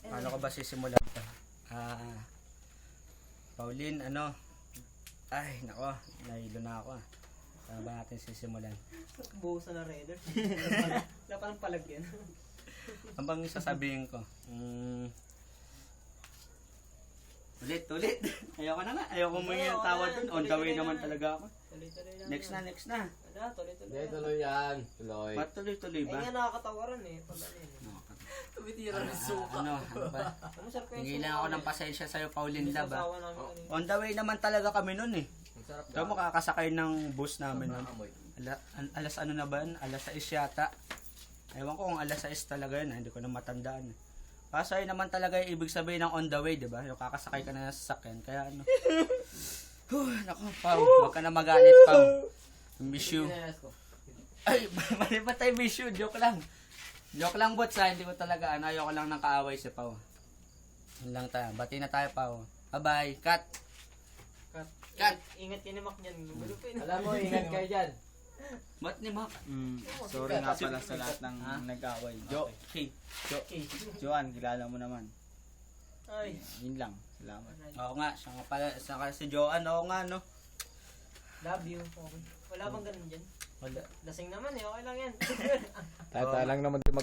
Paano ko ba sisimulan to? Pauline, ano? Ay, nako, nahilo na ako. Paano ba natin sisimulan? Buhusan na Raider. Wala pa ng palagyan. Ang bang sasabihin ko? Ulit. Ayoko na nga. Ayoko mo yung tawa dun. On the way naman talaga ako. Tuloy-tuloy lang. Next na. Ano, tuloy-tuloy Hindi, lang. tuloy yan. Tuloy. Ba't tuloy-tuloy Eh ba? nga nakakatawaran eh. Pag ano yun. Tumitira ng suka. Ano ba? Ano sir ko Hingi lang ako ng pasensya sa'yo, Pauline Lab. Sawa namin kanina. On the way naman talaga kami nun eh. Ang sarap Kaya mo kakasakay ng bus namin nun. Alas ano na ba yun? Alas 6 yata. Ewan ko kung alas 6 talaga yun. Hindi ko na matandaan. Kaso yun naman talaga yung ibig sabihin ng on the way, di ba? Yung kakasakay ka na sa sasakyan. Kaya ano. Naku, Pao. Huwag ka na magalit, Pao. Miss you. Ay, mali ba tayo miss you? Joke lang. Joke lang, bots ha. Hindi ko talaga. Ayoko lang ng kaaway si Pao. Yun lang tayo. Bati na tayo, Pao. Bye-bye. Cut. Cut. Ingat ka ni Mac niyan. Malupin. Alam mo, ingat kayo dyan. Ba't ni Mac? Sorry nga pala sa lahat ng nag-away. Okay. Joan, kilala mo naman. Ay. Yun lang. Salamat. Oo nga. Siya nga pala. Siya nga si Joan. Oo nga, no? Love you. Okay. Wala bang ganun dyan? Wala. Lasing naman eh. Okay lang yan. Tata lang naman din